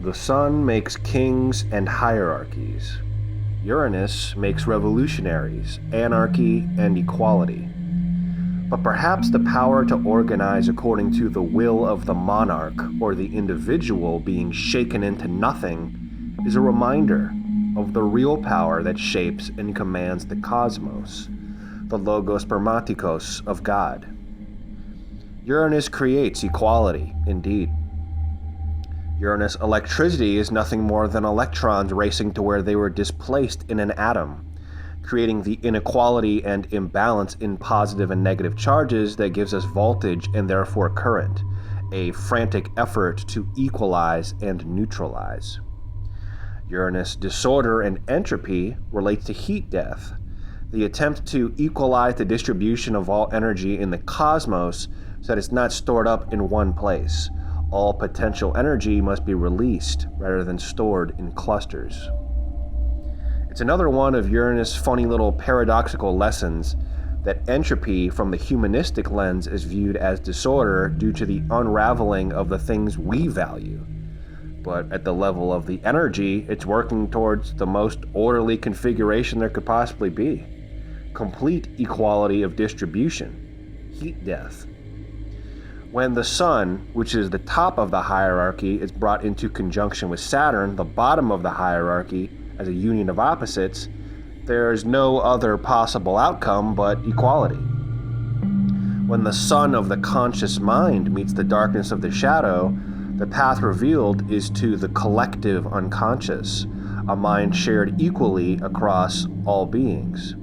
The sun makes kings and hierarchies. Uranus makes revolutionaries, anarchy, and equality. But perhaps the power to organize according to the will of the monarch or the individual being shaken into nothing is a reminder of the real power that shapes and commands the cosmos, the logos spermatikos of God. Uranus creates equality, indeed. Uranus electricity is nothing more than electrons racing to where they were displaced in an atom, creating the inequality and imbalance in positive and negative charges that gives us voltage and therefore current, a frantic effort to equalize and neutralize. Uranus disorder and entropy relates to heat death, the attempt to equalize the distribution of all energy in the cosmos so that it's not stored up in one place. All potential energy must be released rather than stored in clusters. It's another one of Uranus' funny little paradoxical lessons that entropy from the humanistic lens is viewed as disorder due to the unraveling of the things we value. But at the level of the energy, it's working towards the most orderly configuration there could possibly be. Complete equality of distribution. Heat death. When the Sun, which is the top of the hierarchy, is brought into conjunction with Saturn, the bottom of the hierarchy, as a union of opposites, there is no other possible outcome but equality. When the sun of the conscious mind meets the darkness of the shadow, the path revealed is to the collective unconscious, a mind shared equally across all beings.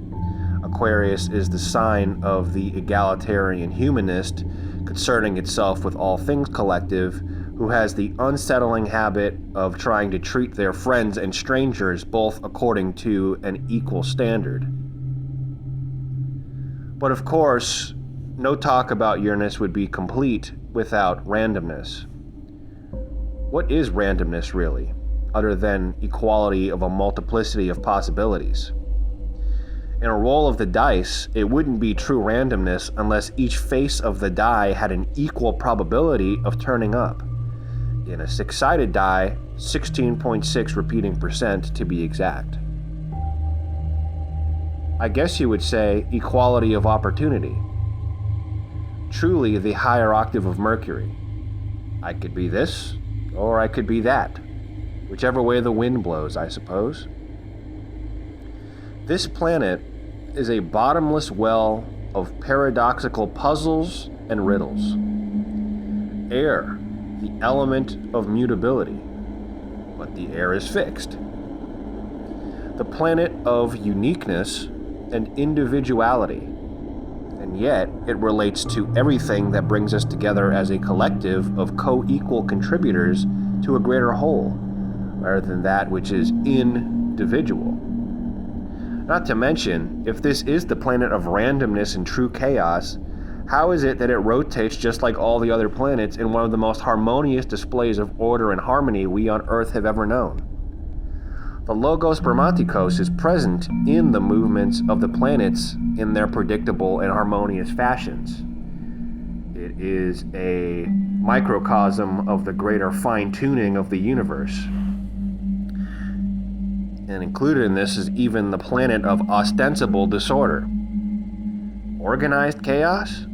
Aquarius is the sign of the egalitarian humanist, concerning itself with all things collective, who has the unsettling habit of trying to treat their friends and strangers both according to an equal standard. But of course, no talk about Uranus would be complete without randomness. What is randomness really, other than equality of a multiplicity of possibilities? In a roll of the dice, it wouldn't be true randomness unless each face of the die had an equal probability of turning up. In a six-sided die, 16.6 repeating percent to be exact. I guess you would say equality of opportunity. Truly the higher octave of Mercury. I could be this, or I could be that. Whichever way the wind blows, I suppose. This planet is a bottomless well of paradoxical puzzles and riddles. Air, the element of mutability, but the air is fixed. The planet of uniqueness and individuality, and yet it relates to everything that brings us together as a collective of co-equal contributors to a greater whole, rather than that which is individual. Not to mention, if this is the planet of randomness and true chaos, how is it that it rotates just like all the other planets in one of the most harmonious displays of order and harmony we on Earth have ever known? The logos spermatikos is present in the movements of the planets in their predictable and harmonious fashions. It is a microcosm of the greater fine-tuning of the universe. And included in this is even the planet of ostensible disorder. Organized chaos?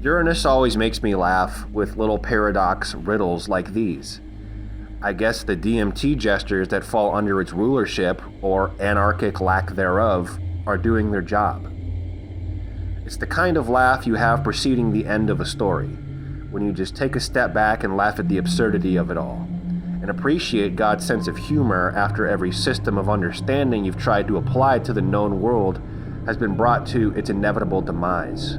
Uranus always makes me laugh with little paradox riddles like these. I guess the DMT gestures that fall under its rulership, or anarchic lack thereof, are doing their job. It's the kind of laugh you have preceding the end of a story, when you just take a step back and laugh at the absurdity of it all, and appreciate God's sense of humor after every system of understanding you've tried to apply to the known world has been brought to its inevitable demise.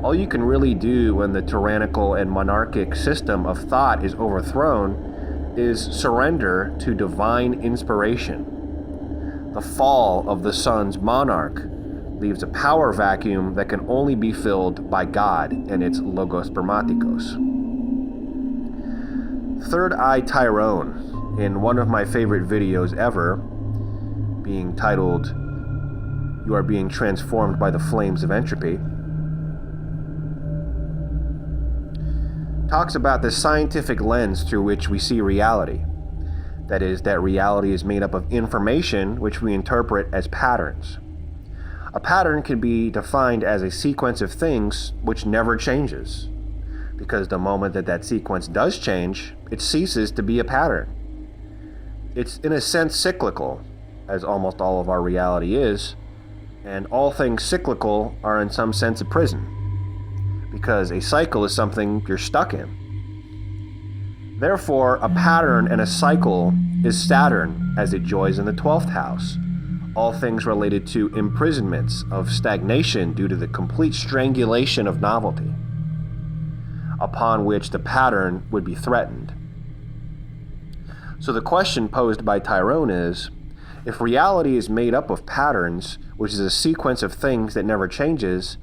All you can really do when the tyrannical and monarchic system of thought is overthrown is surrender to divine inspiration. The fall of the sun's monarch leaves a power vacuum that can only be filled by God and its logos spermatikos. Third Eye Tyrone, in one of my favorite videos ever, being titled, "You Are Being Transformed by the Flames of Entropy," talks about the scientific lens through which we see reality. That is, that reality is made up of information which we interpret as patterns. A pattern can be defined as a sequence of things which never changes, because the moment that that sequence does change, it ceases to be a pattern. It's in a sense cyclical, as almost all of our reality is, and all things cyclical are in some sense a prison, because a cycle is something you're stuck in. Therefore, a pattern and a cycle is Saturn as it joys in the 12th house, all things related to imprisonments of stagnation due to the complete strangulation of novelty, upon which the pattern would be threatened. So the question posed by Tyrone is, if reality is made up of patterns, which is a sequence of things that never changes,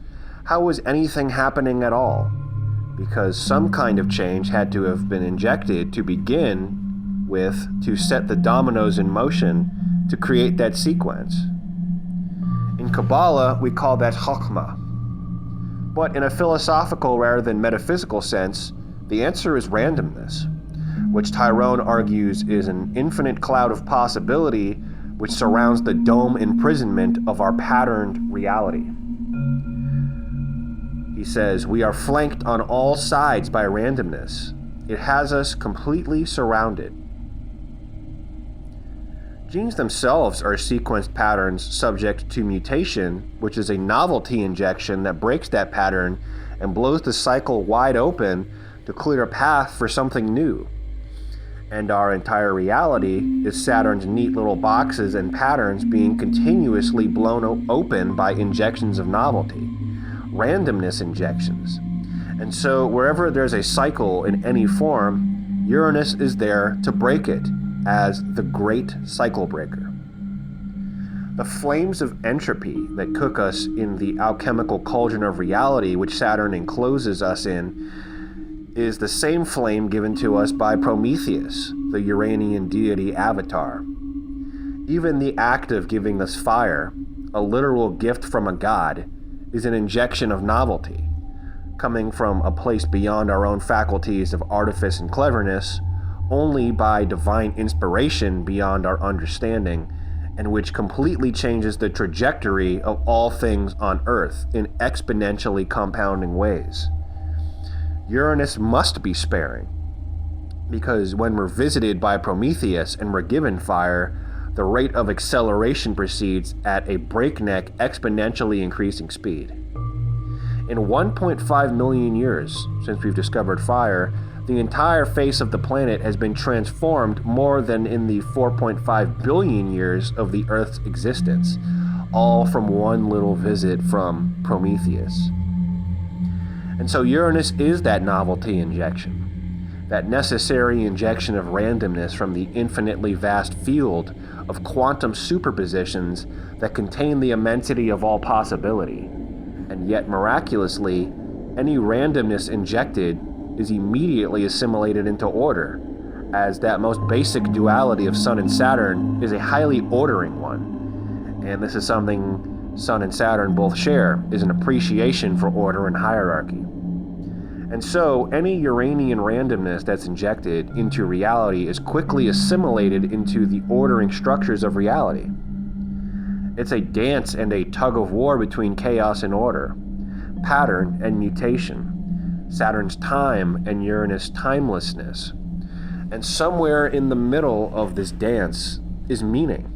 how is anything happening at all? Because some kind of change had to have been injected to begin with to set the dominoes in motion to create that sequence. In Kabbalah, we call that Chokhmah. But in a philosophical rather than metaphysical sense, the answer is randomness, which Tyrone argues is an infinite cloud of possibility which surrounds the dome imprisonment of our patterned reality. He says, we are flanked on all sides by randomness. It has us completely surrounded. Genes themselves are sequenced patterns subject to mutation, which is a novelty injection that breaks that pattern and blows the cycle wide open to clear a path for something new. And our entire reality is Saturn's neat little boxes and patterns being continuously blown open by injections of novelty. Randomness injections. And so wherever there's a cycle in any form, Uranus is there to break it as the great cycle breaker. The flames of entropy that cook us in the alchemical cauldron of reality which Saturn encloses us in is the same flame given to us by Prometheus, the Uranian deity avatar. Even the act of giving us fire, a literal gift from a god, is an injection of novelty, coming from a place beyond our own faculties of artifice and cleverness, only by divine inspiration beyond our understanding, and which completely changes the trajectory of all things on Earth in exponentially compounding ways. Uranus must be sparing, because when we're visited by Prometheus and we're given fire, the rate of acceleration proceeds at a breakneck, exponentially increasing speed. In 1.5 million years since we've discovered fire, the entire face of the planet has been transformed more than in the 4.5 billion years of the Earth's existence, all from one little visit from Prometheus. And so Uranus is that novelty injection, that necessary injection of randomness from the infinitely vast field of quantum superpositions that contain the immensity of all possibility. And yet, miraculously, any randomness injected is immediately assimilated into order, as that most basic duality of Sun and Saturn is a highly ordering one. And this is something Sun and Saturn both share, is an appreciation for order and hierarchy. And so, any Uranian randomness that's injected into reality is quickly assimilated into the ordering structures of reality. It's a dance and a tug of war between chaos and order, pattern and mutation, Saturn's time and Uranus' timelessness. And somewhere in the middle of this dance is meaning.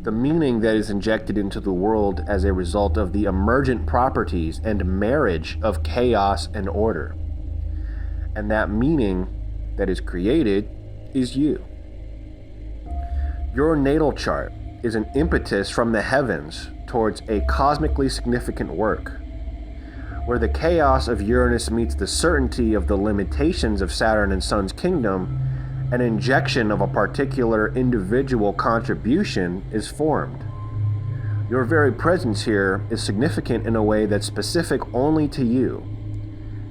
The meaning that is injected into the world as a result of the emergent properties and marriage of chaos and order. And that meaning that is created is you. Your natal chart is an impetus from the heavens towards a cosmically significant work, where the chaos of Uranus meets the certainty of the limitations of Saturn and Sun's kingdom. An injection of a particular individual contribution is formed. Your very presence here is significant in a way that's specific only to you.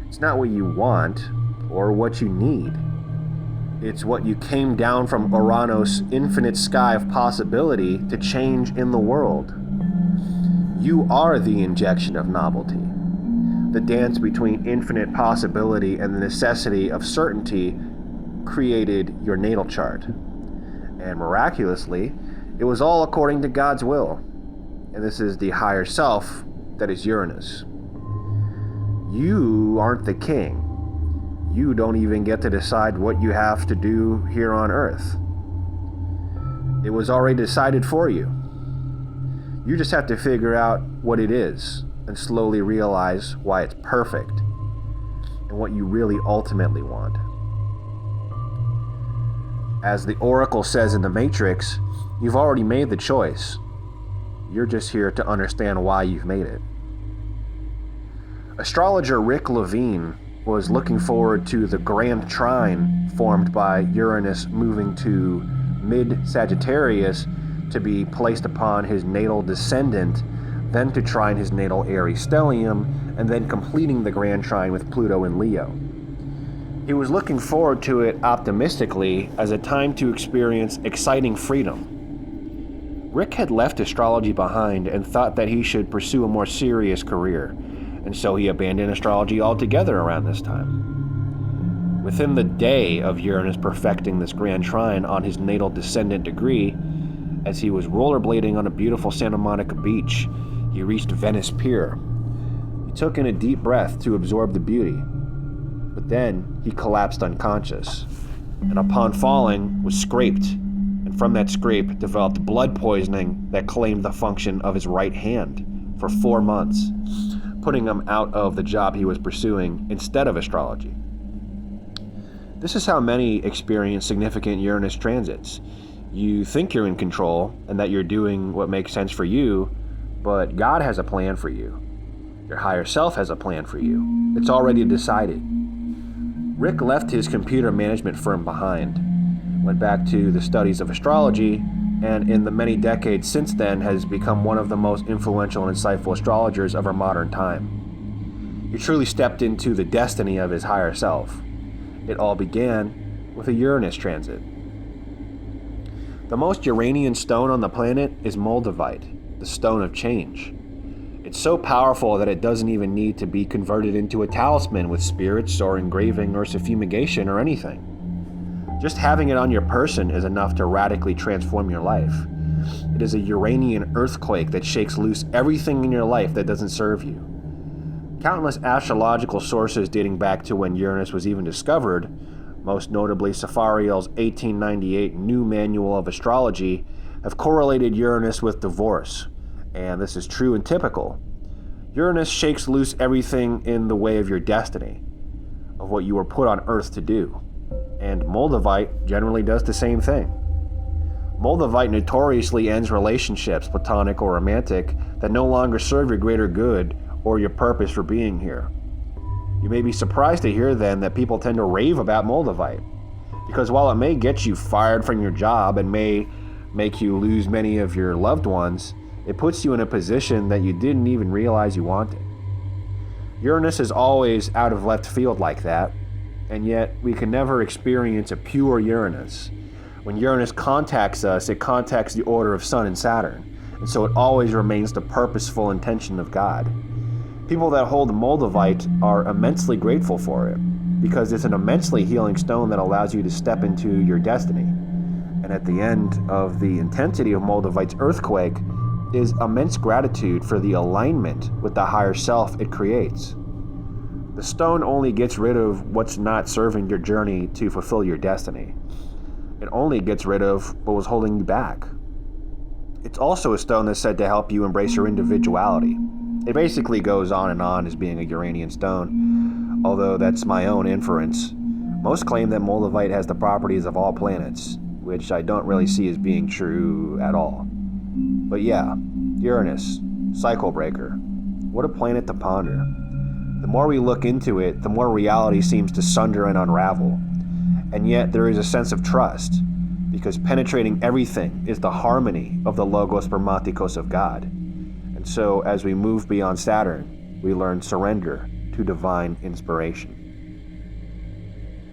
It's not what you want or what you need. It's what you came down from Uranos' infinite sky of possibility to change in the world. You are the injection of novelty. The dance between infinite possibility and the necessity of certainty created your natal chart. And miraculously, it was all according to God's will. And this is the higher self that is Uranus. You aren't the king. You don't even get to decide what you have to do here on Earth. It was already decided for you. You just have to figure out what it is and slowly realize why it's perfect and what you really ultimately want. As the Oracle says in The Matrix, you've already made the choice. You're just here to understand why you've made it. Astrologer Rick Levine was looking forward to the grand trine formed by Uranus moving to mid-Sagittarius to be placed upon his natal descendant, then to trine his natal Aries stellium, and then completing the grand trine with Pluto in Leo. He was looking forward to it optimistically as a time to experience exciting freedom. Rick had left astrology behind and thought that he should pursue a more serious career, and so he abandoned astrology altogether around this time. Within the day of Uranus perfecting this grand trine on his natal descendant degree, as he was rollerblading on a beautiful Santa Monica beach, he reached Venice Pier. He took in a deep breath to absorb the beauty, but then he collapsed unconscious, and upon falling was scraped, and from that scrape developed blood poisoning that claimed the function of his right hand for 4 months, putting him out of the job he was pursuing instead of astrology. This is how many experience significant Uranus transits. You think you're in control and that you're doing what makes sense for you, but God has a plan for you. Your higher self has a plan for you. It's already decided. Rick left his computer management firm behind, went back to the studies of astrology, and in the many decades since then has become one of the most influential and insightful astrologers of our modern time. He truly stepped into the destiny of his higher self. It all began with a Uranus transit. The most Uranian stone on the planet is Moldavite, the stone of change. It's so powerful that it doesn't even need to be converted into a talisman with spirits or engraving or suffumigation or anything. Just having it on your person is enough to radically transform your life. It is a Uranian earthquake that shakes loose everything in your life that doesn't serve you. Countless astrological sources dating back to when Uranus was even discovered, most notably Safariel's 1898 New Manual of Astrology, have correlated Uranus with divorce, and this is true and typical. Uranus shakes loose everything in the way of your destiny, of what you were put on Earth to do, and Moldavite generally does the same thing. Moldavite notoriously ends relationships, platonic or romantic, that no longer serve your greater good or your purpose for being here. You may be surprised to hear then that people tend to rave about Moldavite, because while it may get you fired from your job and may make you lose many of your loved ones, it puts you in a position that you didn't even realize you wanted. Uranus is always out of left field like that, and yet we can never experience a pure Uranus. When Uranus contacts us, it contacts the order of Sun and Saturn, and so it always remains the purposeful intention of God. People that hold Moldavite are immensely grateful for it, because it's an immensely healing stone that allows you to step into your destiny. And at the end of the intensity of Moldavite's earthquake is immense gratitude for the alignment with the higher self it creates. The stone only gets rid of what's not serving your journey to fulfill your destiny. It only gets rid of what was holding you back. It's also a stone that's said to help you embrace your individuality. It basically goes on as being a Uranian stone, although that's my own inference. Most claim that Moldavite has the properties of all planets, which I don't really see as being true at all. But yeah, Uranus, cycle breaker. What a planet to ponder. The more we look into it, the more reality seems to sunder and unravel. And yet there is a sense of trust, because penetrating everything is the harmony of the Logos Spermatikos of God. And so as we move beyond Saturn, we learn surrender to divine inspiration.